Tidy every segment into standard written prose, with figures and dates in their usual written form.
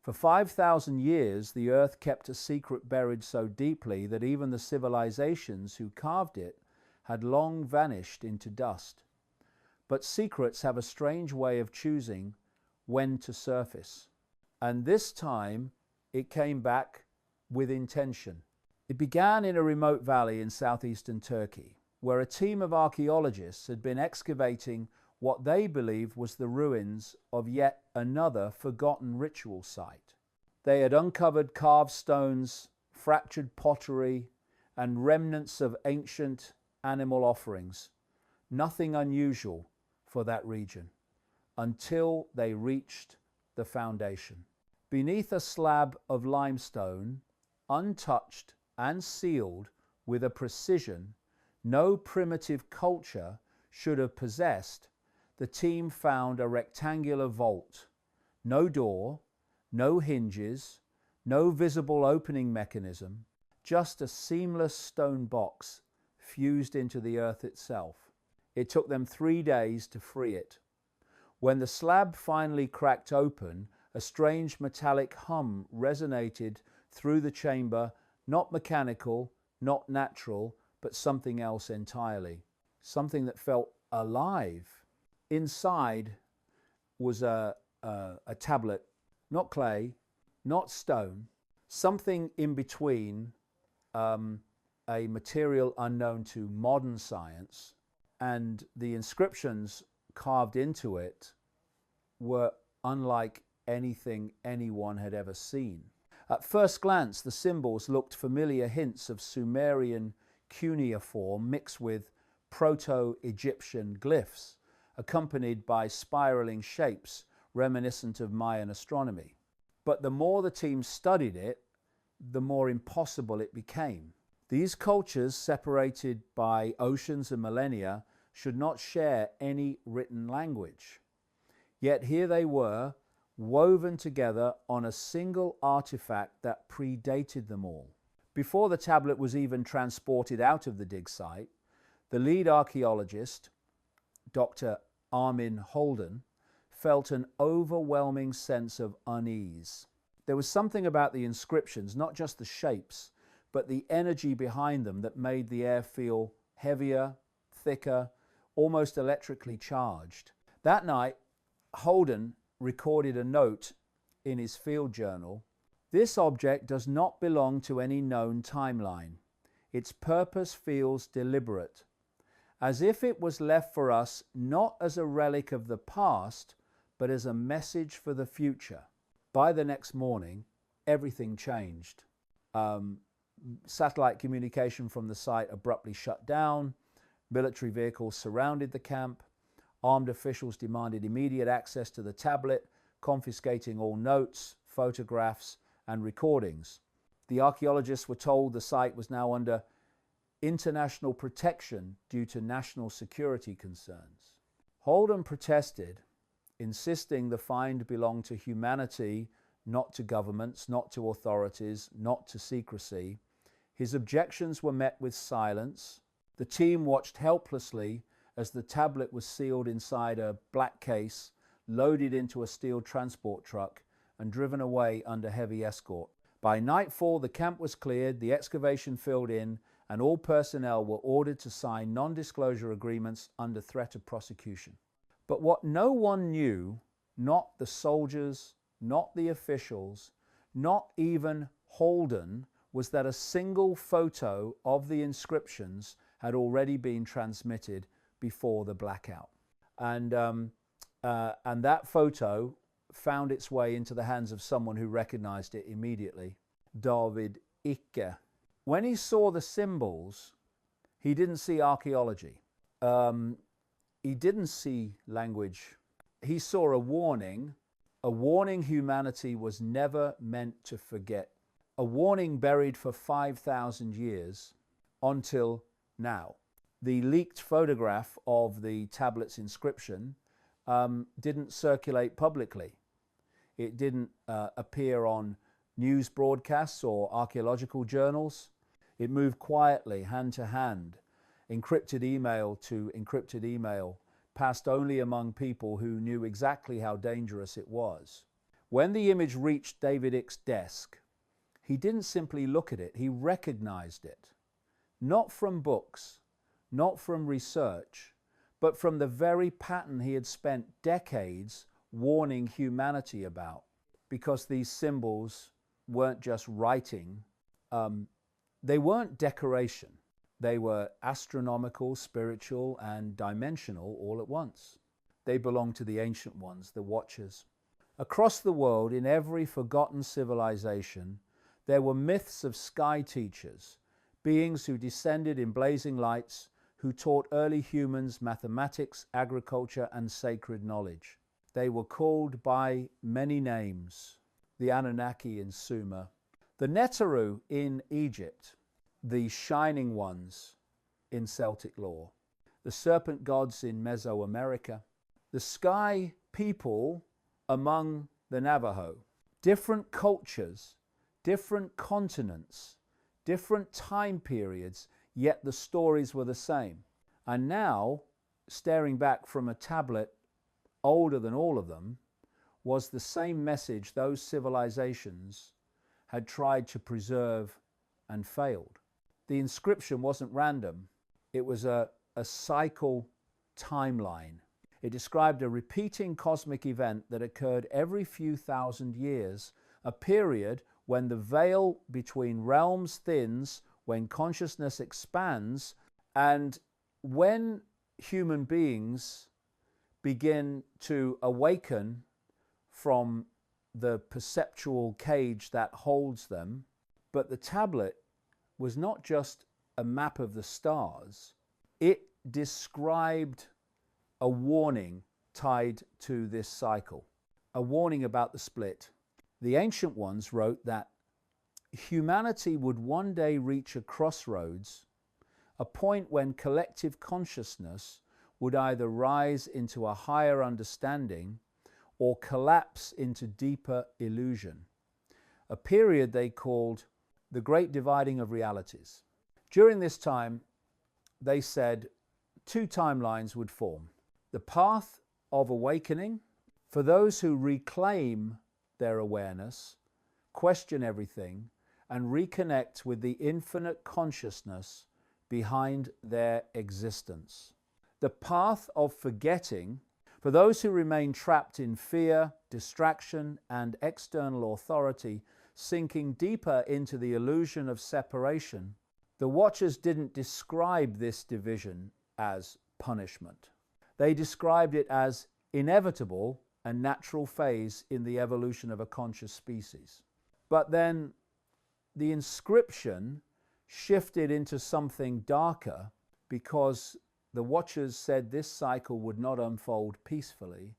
For 5,000 years, the earth kept a secret buried so deeply that even the civilizations who carved it had long vanished into dust. But secrets have a strange way of choosing when to surface. And this time, it came back with intention. It began in a remote valley in southeastern Turkey, where a team of archaeologists had been excavating what they believed was the ruins of yet another forgotten ritual site. They had uncovered carved stones, fractured pottery, and remnants of ancient animal offerings. Nothing unusual for that region, until they reached the foundation. Beneath a slab of limestone, untouched and sealed with a precision no primitive culture should have possessed, the team found a rectangular vault. No door, no hinges, no visible opening mechanism, just a seamless stone box fused into the earth itself. It took them 3 days to free it. When the slab finally cracked open, a strange metallic hum resonated through the chamber, not mechanical, not natural, but something else entirely. Something that felt alive. Inside was a tablet, not clay, not stone, something in between a material unknown to modern science, and the inscriptions carved into it were unlike anything anyone had ever seen. At first glance, the symbols looked familiar hints of Sumerian cuneiform mixed with Proto-Egyptian glyphs, accompanied by spiraling shapes reminiscent of Mayan astronomy. But the more the team studied it, the more impossible it became. These cultures, separated by oceans and millennia, should not share any written language. Yet here they were, woven together on a single artifact that predated them all. Before the tablet was even transported out of the dig site, the lead archaeologist, Dr. Armin Holden, felt an overwhelming sense of unease. There was something about the inscriptions, not just the shapes, but the energy behind them that made the air feel heavier, thicker, almost electrically charged. That night, Holden recorded a note in his field journal. This object does not belong to any known timeline. Its purpose feels deliberate, as if it was left for us not as a relic of the past, but as a message for the future. By the next morning, everything changed. Satellite communication from the site abruptly shut down. Military vehicles surrounded the camp. Armed officials demanded immediate access to the tablet, confiscating all notes, photographs, and recordings. The archaeologists were told the site was now under international protection due to national security concerns. Holden protested, insisting the find belonged to humanity, not to governments, not to authorities, not to secrecy. His objections were met with silence. The team watched helplessly as the tablet was sealed inside a black case, loaded into a steel transport truck, and driven away under heavy escort. By nightfall, the camp was cleared, the excavation filled in, and all personnel were ordered to sign non-disclosure agreements under threat of prosecution. But what no one knew, not the soldiers, not the officials, not even Holden, was that a single photo of the inscriptions had already been transmitted before the blackout. And that photo found its way into the hands of someone who recognized it immediately, David Icke. When he saw the symbols, he didn't see archaeology. He didn't see language. He saw a warning humanity was never meant to forget. A warning buried for 5,000 years until now. The leaked photograph of the tablet's inscription didn't circulate publicly. It didn't appear on news broadcasts or archaeological journals. It moved quietly, hand to hand, encrypted email to encrypted email, passed only among people who knew exactly how dangerous it was. When the image reached David Icke's desk, he didn't simply look at it, he recognized it. Not from books, not from research, but from the very pattern he had spent decades warning humanity about. Because these symbols weren't just writing, they weren't decoration. They were astronomical, spiritual, and dimensional all at once. They belonged to the ancient ones, the Watchers. Across the world, in every forgotten civilization, there were myths of sky teachers, beings who descended in blazing lights, who taught early humans mathematics, agriculture, and sacred knowledge. They were called by many names: the Anunnaki in Sumer, the Neteru in Egypt, the Shining Ones in Celtic lore, the Serpent Gods in Mesoamerica, the Sky People among the Navajo. Different cultures, different continents, different time periods, yet the stories were the same. And now, staring back from a tablet older than all of them, was the same message those civilizations had tried to preserve and failed. The inscription wasn't random. It was a cycle timeline. It described a repeating cosmic event that occurred every few thousand years, a period when the veil between realms thins, when consciousness expands, and when human beings begin to awaken from the perceptual cage that holds them. But the tablet was not just a map of the stars. It described a warning tied to this cycle, a warning about the split. The ancient ones wrote that humanity would one day reach a crossroads, a point when collective consciousness would either rise into a higher understanding or collapse into deeper illusion, a period they called the Great Dividing of Realities. During this time, they said two timelines would form: the path of awakening for those who reclaim their awareness, question everything, and reconnect with the infinite consciousness behind their existence. The path of forgetting for those who remain trapped in fear, distraction, and external authority, sinking deeper into the illusion of separation. The Watchers didn't describe this division as punishment. They described it as inevitable and natural phase in the evolution of a conscious species. But then the inscription shifted into something darker because the Watchers said this cycle would not unfold peacefully.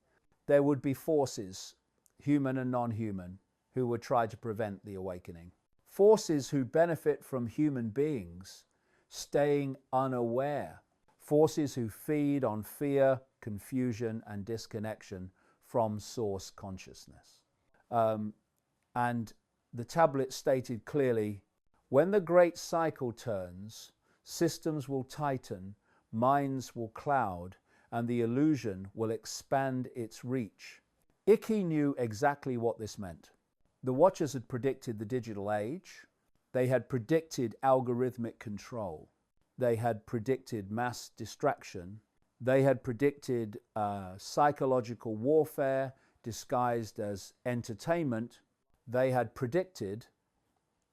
There would be forces, human and non-human, who would try to prevent the awakening. Forces who benefit from human beings staying unaware. Forces who feed on fear, confusion, and disconnection from source consciousness. And the tablet stated clearly, when the great cycle turns, systems will tighten, minds will cloud, and the illusion will expand its reach. Icke knew exactly what this meant. The Watchers had predicted the digital age. They had predicted algorithmic control. They had predicted mass distraction. They had predicted psychological warfare disguised as entertainment. They had predicted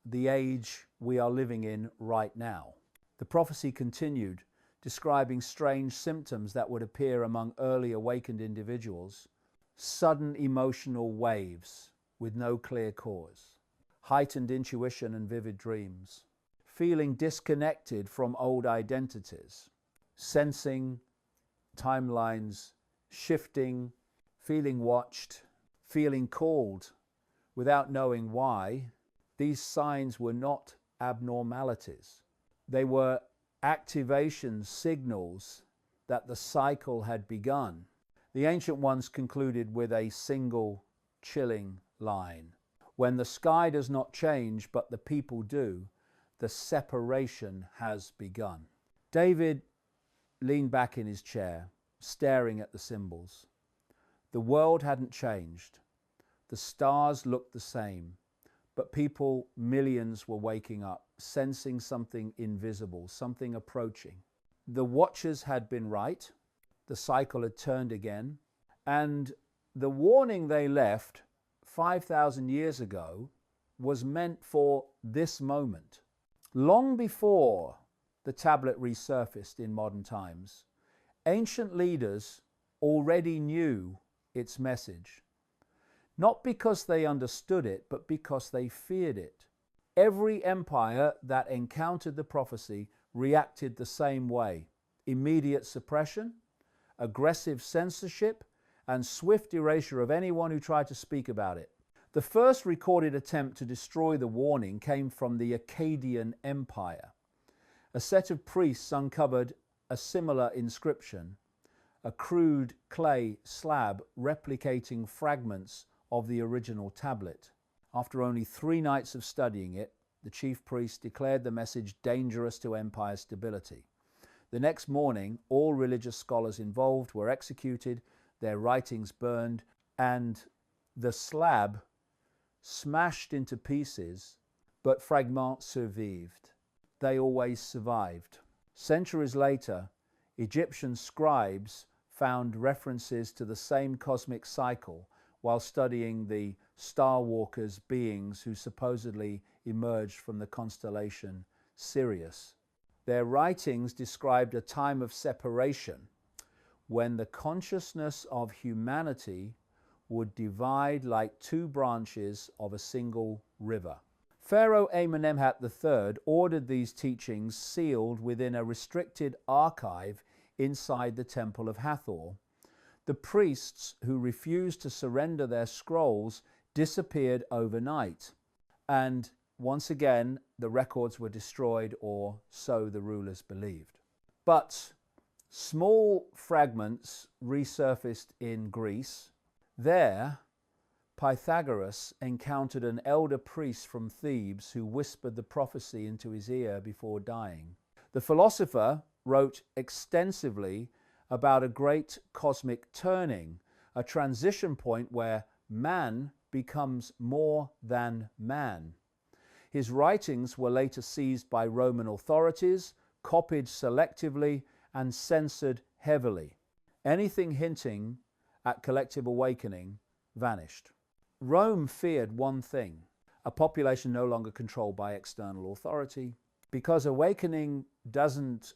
the age we are living in right now. The prophecy continued, describing strange symptoms that would appear among early awakened individuals: sudden emotional waves with no clear cause, heightened intuition and vivid dreams, feeling disconnected from old identities, sensing timelines shifting, feeling watched, feeling called without knowing why. These signs were not abnormalities. They were activation signals that the cycle had begun. The ancient ones concluded with a single chilling line: when the sky does not change but the people do, the separation has begun. David leaned back in his chair, staring at the symbols. The world hadn't changed. The stars looked the same, but people, millions, were waking up, sensing something invisible, something approaching. The watchers had been right. The cycle had turned again. And the warning they left 5,000 years ago was meant for this moment. Long before the tablet resurfaced in modern times, ancient leaders already knew its message. Not because they understood it, but because they feared it. Every empire that encountered the prophecy reacted the same way: immediate suppression, aggressive censorship, and swift erasure of anyone who tried to speak about it. The first recorded attempt to destroy the warning came from the Akkadian Empire. A set of priests uncovered a similar inscription, a crude clay slab replicating fragments of the original tablet. After only 3 nights of studying it, the chief priest declared the message dangerous to empire stability. The next morning, all religious scholars involved were executed, their writings burned, and the slab smashed into pieces, but fragments survived. They always survived. Centuries later, Egyptian scribes found references to the same cosmic cycle while studying the Star Walkers beings who supposedly emerged from the constellation Sirius. Their writings described a time of separation when the consciousness of humanity would divide like 2 branches of a single river. Pharaoh Amenemhat III ordered these teachings sealed within a restricted archive inside the Temple of Hathor. The priests who refused to surrender their scrolls disappeared overnight, and once again the records were destroyed, or so the rulers believed. But small fragments resurfaced in Greece. There, Pythagoras encountered an elder priest from Thebes who whispered the prophecy into his ear before dying. The philosopher wrote extensively about a great cosmic turning, a transition point where man becomes more than man. His writings were later seized by Roman authorities, copied selectively, and censored heavily. Anything hinting at collective awakening vanished. Rome feared one thing: a population no longer controlled by external authority. Because awakening doesn't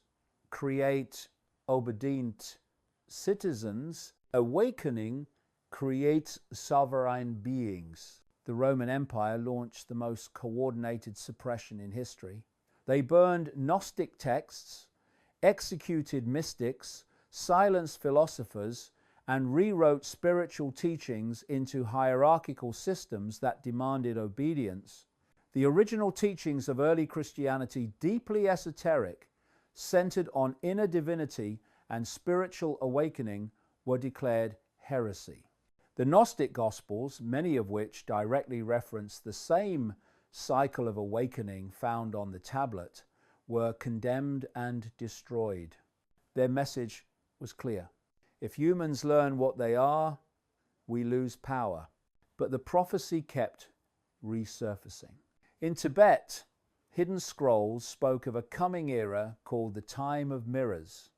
create obedient citizens, awakening creates sovereign beings. The Roman Empire launched the most coordinated suppression in history. They burned Gnostic texts, executed mystics, silenced philosophers, and rewrote spiritual teachings into hierarchical systems that demanded obedience. The original teachings of early Christianity, deeply esoteric, centered on inner divinity and spiritual awakening, were declared heresy. The Gnostic Gospels, many of which directly reference the same cycle of awakening found on the tablet, were condemned and destroyed. Their message was clear: if humans learn what they are, we lose power. But the prophecy kept resurfacing. In Tibet, hidden scrolls spoke of a coming era called the Time of Mirrors,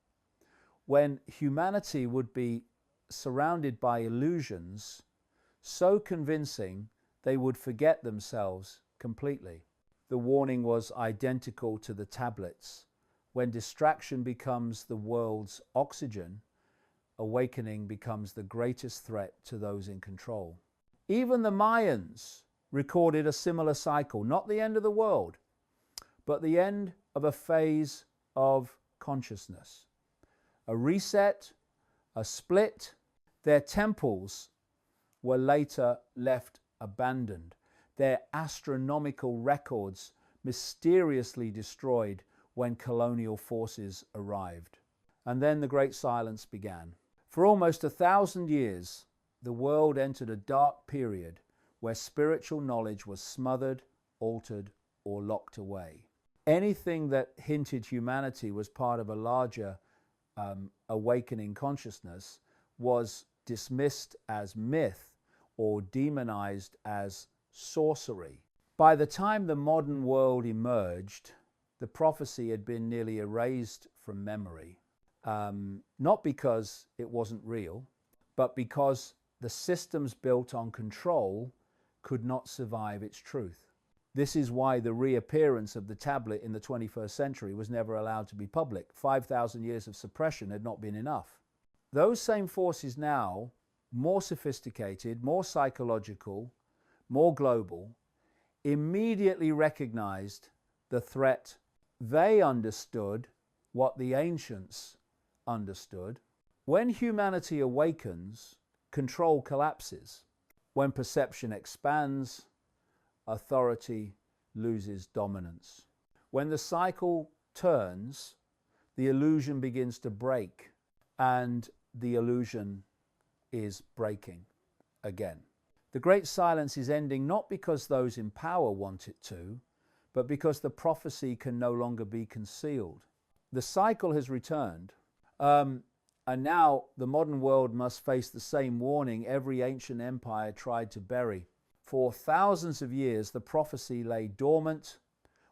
when humanity would be surrounded by illusions so convincing they would forget themselves completely. The warning was identical to the tablets. When distraction becomes the world's oxygen, awakening becomes the greatest threat to those in control. Even the Mayans recorded a similar cycle, not the end of the world, but the end of a phase of consciousness. A reset, a split. Their temples were later left abandoned, their astronomical records mysteriously destroyed when colonial forces arrived. And then the Great Silence began. For almost 1,000 years, the world entered a dark period where spiritual knowledge was smothered, altered, or locked away. Anything that hinted humanity was part of a larger awakening consciousness was dismissed as myth or demonized as sorcery. By the time the modern world emerged, the prophecy had been nearly erased from memory, not because it wasn't real, but because the systems built on control could not survive its truth. This is why the reappearance of the tablet in the 21st century was never allowed to be public. 5,000 years of suppression had not been enough. Those same forces now, more sophisticated, more psychological, more global, immediately recognized the threat. They understood what the ancients understood. When humanity awakens, control collapses. When perception expands, authority loses dominance. When the cycle turns, the illusion begins to break, and the illusion is breaking again. The great silence is ending not because those in power want it to, but because the prophecy can no longer be concealed. The cycle has returned, and now the modern world must face the same warning every ancient empire tried to bury. For thousands of years, the prophecy lay dormant,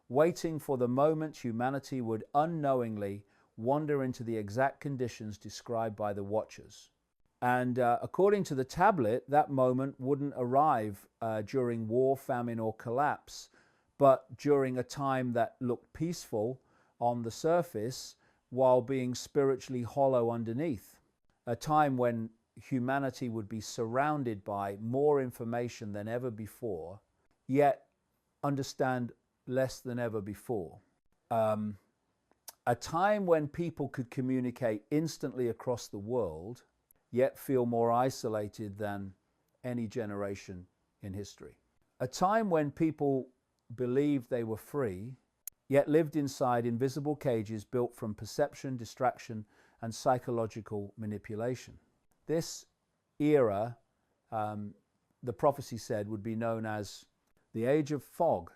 waiting for the moment humanity would unknowingly wander into the exact conditions described by the Watchers. And according to the tablet, that moment wouldn't arrive during war, famine, or collapse, but during a time that looked peaceful on the surface while being spiritually hollow underneath. A time when humanity would be surrounded by more information than ever before, yet understand less than ever before. A time when people could communicate instantly across the world, yet feel more isolated than any generation in history. A time when people believed they were free, yet lived inside invisible cages built from perception, distraction, and psychological manipulation. This era, the prophecy said, would be known as the age of fog.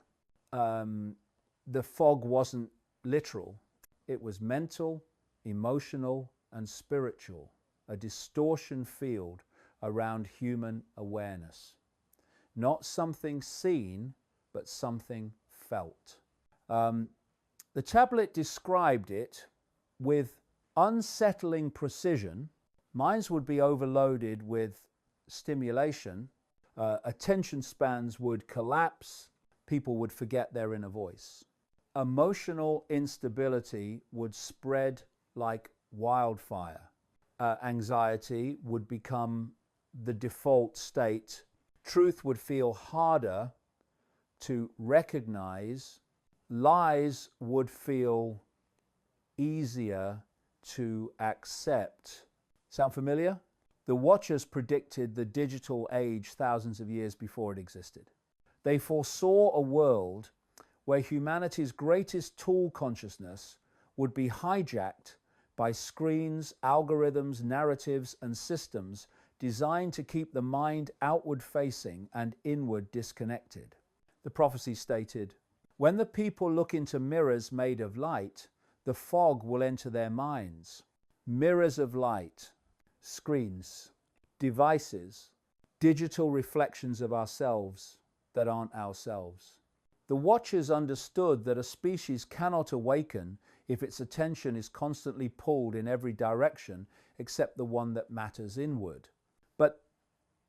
The fog wasn't literal. It was mental, emotional, and spiritual, a distortion field around human awareness. Not something seen, but something felt. The tablet described it with unsettling precision. Minds would be overloaded with stimulation. Attention spans would collapse. People would forget their inner voice. Emotional instability would spread like wildfire. Anxiety would become the default state. Truth would feel harder to recognize. Lies would feel easier to accept. Sound familiar? The Watchers predicted the digital age thousands of years before it existed. They foresaw a world where humanity's greatest tool, consciousness, would be hijacked by screens, algorithms, narratives, and systems designed to keep the mind outward-facing and inward disconnected. The prophecy stated, "When the people look into mirrors made of light, the fog will enter their minds. Mirrors of light, screens, devices, digital reflections of ourselves that aren't ourselves." The Watchers understood that a species cannot awaken if its attention is constantly pulled in every direction except the one that matters inward. But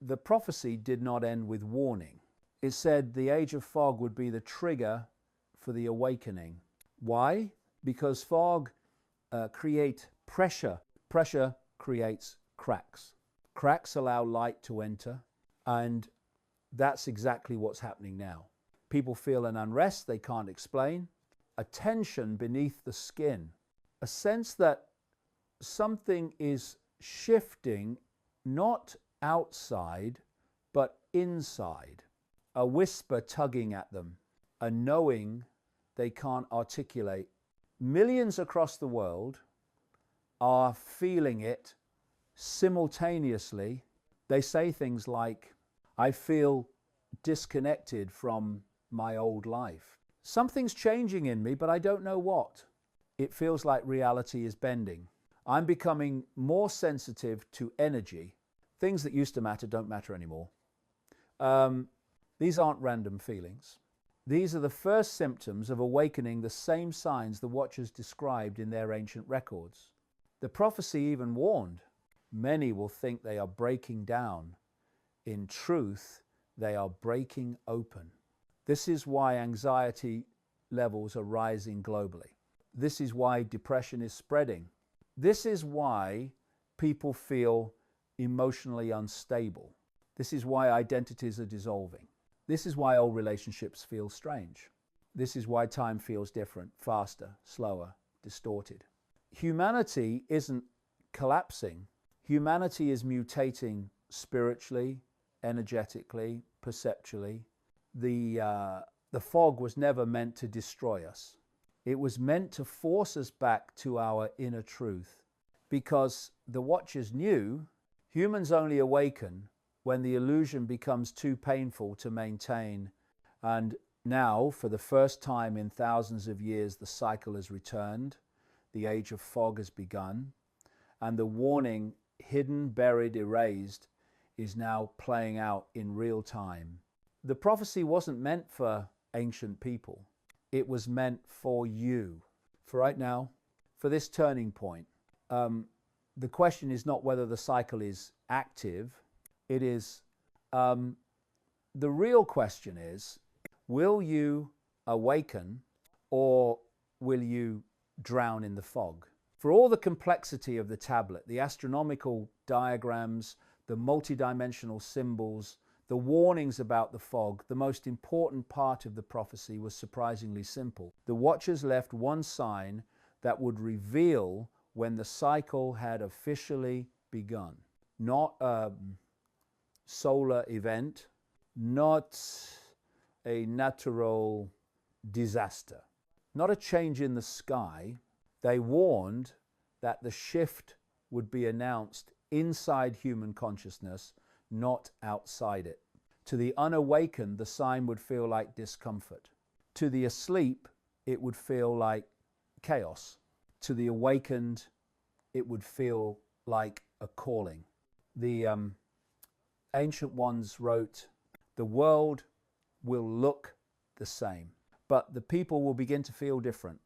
the prophecy did not end with warning. It said the age of fog would be the trigger for the awakening. Why? Because fog creates pressure. Pressure creates cracks. Cracks allow light to enter, and that's exactly what's happening now. People feel an unrest they can't explain, a tension beneath the skin, a sense that something is shifting, not outside, but inside, a whisper tugging at them, a knowing they can't articulate. Millions across the world are feeling it simultaneously. They say things like, "I feel disconnected from my old life. Something's changing in me, but I don't know what. It feels like reality is bending. I'm becoming more sensitive to energy. Things that used to matter don't matter anymore. These aren't random feelings. These are the first symptoms of awakening, the same signs the watchers described in their ancient records. The prophecy even warned, many will think they are breaking down. In truth, they are breaking open. This is why anxiety levels are rising globally. This is why depression is spreading. This is why people feel emotionally unstable. This is why identities are dissolving. This is why old relationships feel strange. This is why time feels different, faster, slower, distorted. Humanity isn't collapsing. Humanity is mutating spiritually, energetically, perceptually. The fog was never meant to destroy us. It was meant to force us back to our inner truth, because the watchers knew humans only awaken when the illusion becomes too painful to maintain. And now, for the first time in thousands of years, the cycle has returned. The age of fog has begun. And the warning, hidden, buried, erased, is now playing out in real time. The prophecy wasn't meant for ancient people. It was meant for you. For right now, for this turning point. The question is not whether the cycle is active. It is, the real question is, will you awaken or will you drown in the fog? For all the complexity of the tablet, the astronomical diagrams, the multidimensional symbols, the warnings about the fog, the most important part of the prophecy was surprisingly simple. The watchers left one sign that would reveal when the cycle had officially begun. Not a solar event, not a natural disaster, not a change in the sky. They warned that the shift would be announced inside human consciousness, not outside it. To the unawakened, the sign would feel like discomfort. To the asleep, it would feel like chaos. To the awakened, it would feel like a calling. The ancient ones wrote, the world will look the same, but the people will begin to feel different.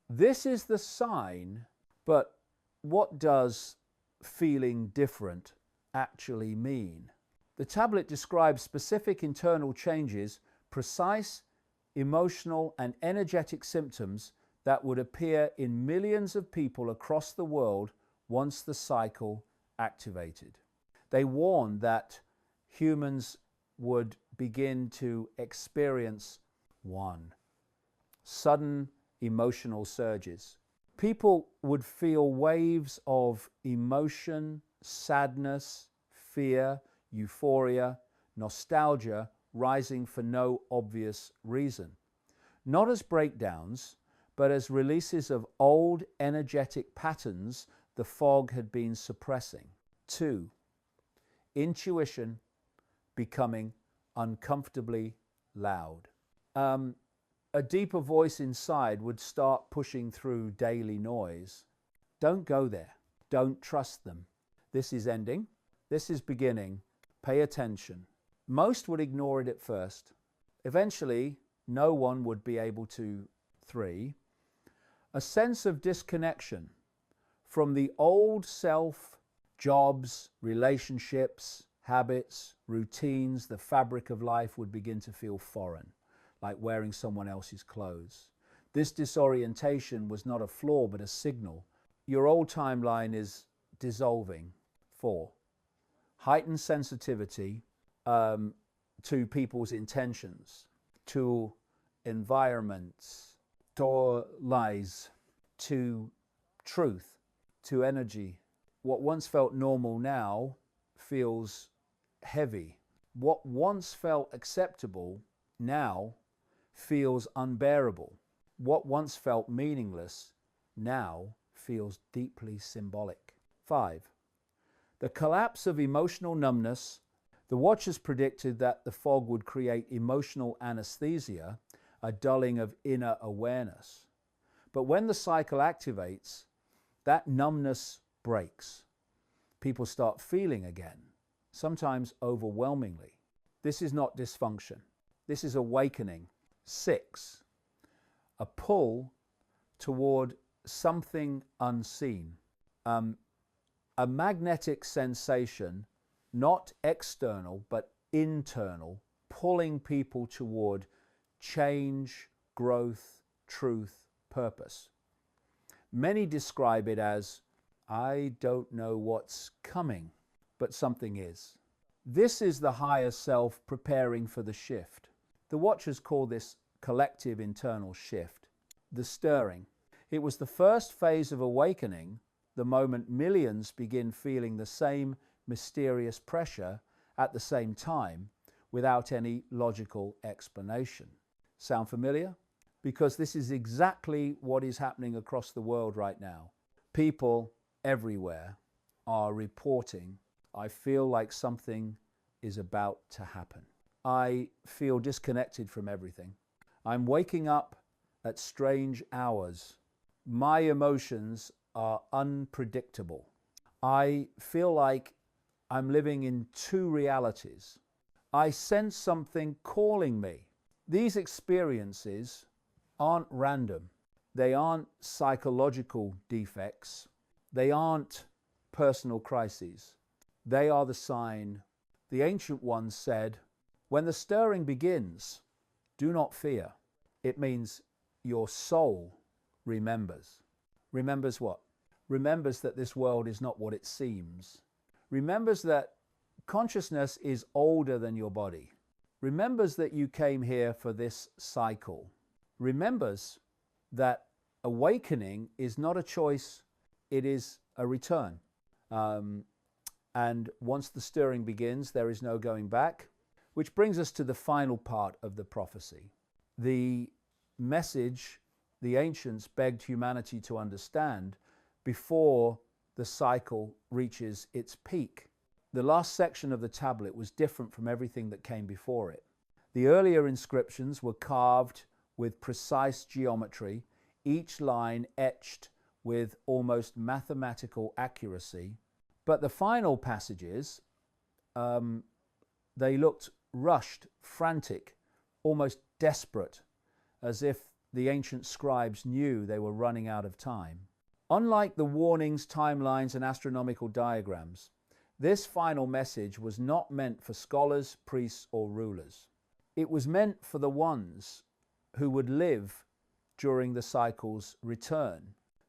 This is the sign, but what does feeling different actually mean? The tablet describes specific internal changes, precise emotional and energetic symptoms that would appear in millions of people across the world once the cycle activated. They warned that humans would begin to experience sudden emotional surges. People would feel waves of emotion, sadness, fear, euphoria, nostalgia rising for no obvious reason. Not as breakdowns, but as releases of old energetic patterns the fog had been suppressing. 2, intuition becoming uncomfortably loud. A deeper voice inside would start pushing through daily noise. Don't go there. Don't trust them. This is ending. This is beginning. Pay attention. Most would ignore it at first. Eventually, no one would be able to. 3, a sense of disconnection from the old self, jobs, relationships, habits, routines, the fabric of life would begin to feel foreign, like wearing someone else's clothes. This disorientation was not a flaw, but a signal. Your old timeline is dissolving. 4, heightened sensitivity to people's intentions, to environments, to lies, to truth, to energy. What once felt normal now feels heavy. What once felt acceptable now feels unbearable. What once felt meaningless now feels deeply symbolic. 5, the collapse of emotional numbness. The watchers predicted that the fog would create emotional anesthesia, a dulling of inner awareness. But when the cycle activates, that numbness breaks. People start feeling again, sometimes overwhelmingly. This is not dysfunction. This is awakening. 6, a pull toward something unseen. A magnetic sensation, not external, but internal, pulling people toward change, growth, truth, purpose. Many describe it as, I don't know what's coming, but something is. This is the higher self preparing for the shift. The Watchers call this collective internal shift, the stirring. It was the first phase of awakening, the moment millions begin feeling the same mysterious pressure at the same time without any logical explanation. Sound familiar? Because this is exactly what is happening across the world right now. People everywhere are reporting, I feel like something is about to happen. I feel disconnected from everything. I'm waking up at strange hours. My emotions are unpredictable. I feel like I'm living in two realities. I sense something calling me. These experiences aren't random. They aren't psychological defects. They aren't personal crises. They are the sign. The ancient ones said, when the stirring begins, do not fear. It means your soul remembers. Remembers what? Remembers that this world is not what it seems. Remembers that consciousness is older than your body. Remembers that you came here for this cycle. Remembers that awakening is not a choice, it is a return. And once the stirring begins, there is no going back, which brings us to the final part of the prophecy. The message the ancients begged humanity to understand before the cycle reaches its peak. The last section of the tablet was different from everything that came before it. The earlier inscriptions were carved with precise geometry, each line etched with almost mathematical accuracy. But the final passages, they looked rushed, frantic, almost desperate, as if the ancient scribes knew they were running out of time. Unlike the warnings, timelines, and astronomical diagrams, this final message was not meant for scholars, priests, or rulers. It was meant for the ones who would live during the cycle's return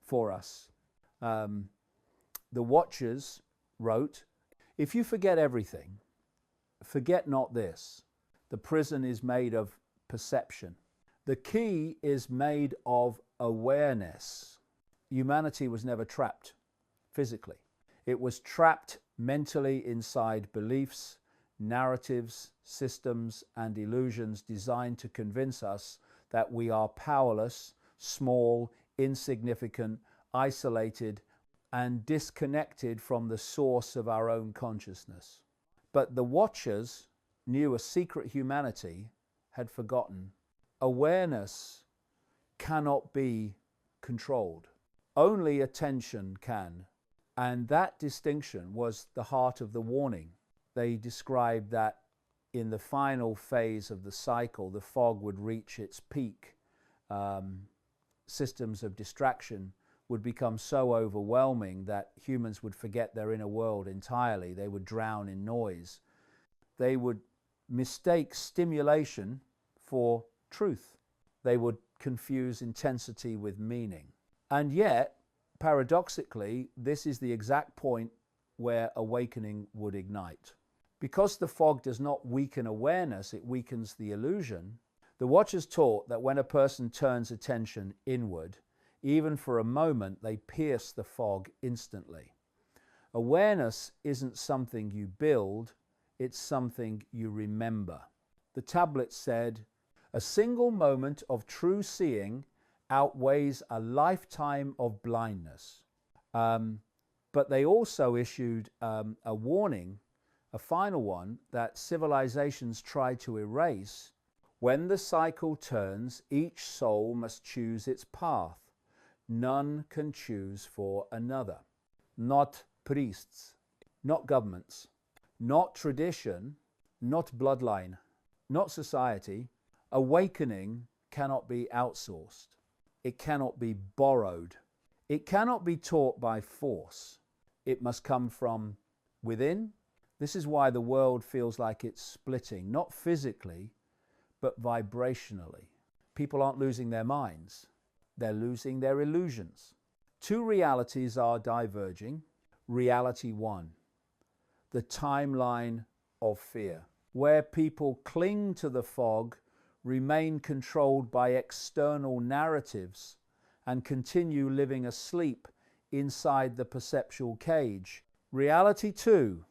for us. The Watchers wrote, if you forget everything, forget not this. The prison is made of perception. The key is made of awareness. Humanity was never trapped physically. It was trapped mentally inside beliefs, narratives, systems, and illusions designed to convince us that we are powerless, small, insignificant, isolated, and disconnected from the source of our own consciousness. But the Watchers knew a secret humanity had forgotten. Awareness cannot be controlled. Only attention can. And that distinction was the heart of the warning. They described that in the final phase of the cycle, the fog would reach its peak. Systems of distraction would become so overwhelming that humans would forget their inner world entirely. They would drown in noise. They would mistake stimulation for truth. They would confuse intensity with meaning. And yet, paradoxically, this is the exact point where awakening would ignite. Because the fog does not weaken awareness, it weakens the illusion. The Watchers taught that when a person turns attention inward, even for a moment, they pierce the fog instantly. Awareness isn't something you build, it's something you remember. The tablet said, a single moment of true seeing outweighs a lifetime of blindness. But they also issued a warning, a final one, that civilizations try to erase. When the cycle turns, each soul must choose its path. None can choose for another. Not priests, not governments, not tradition, not bloodline, not society. Awakening cannot be outsourced. It cannot be borrowed. It cannot be taught by force. It must come from within. This is why the world feels like it's splitting, not physically, but vibrationally. People aren't losing their minds. They're losing their illusions. Two realities are diverging. Reality one, the timeline of fear, where people cling to the fog, remain controlled by external narratives, and continue living asleep inside the perceptual cage. Reality two,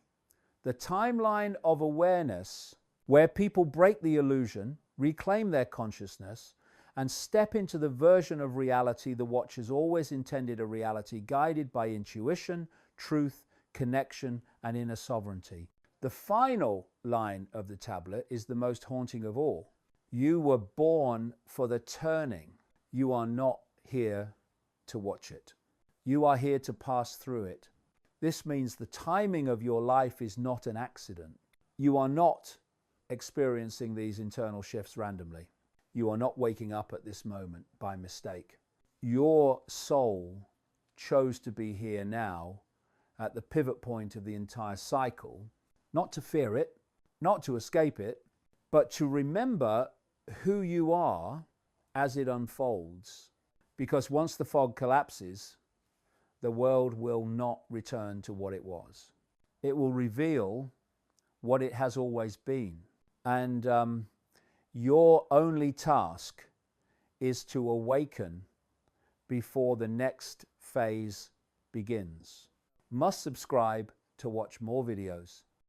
the timeline of awareness, where people break the illusion, reclaim their consciousness, and step into the version of reality the Watchers always intended a reality, guided by intuition, truth, connection, and inner sovereignty. The final line of the tablet is the most haunting of all. You were born for the turning. You are not here to watch it. You are here to pass through it. This means the timing of your life is not an accident. You are not experiencing these internal shifts randomly. You are not waking up at this moment by mistake. Your soul chose to be here now at the pivot point of the entire cycle, not to fear it, not to escape it, but to remember who you are as it unfolds. Because once the fog collapses, the world will not return to what it was. It will reveal what it has always been. And your only task is to awaken before the next phase begins. Must subscribe to watch more videos.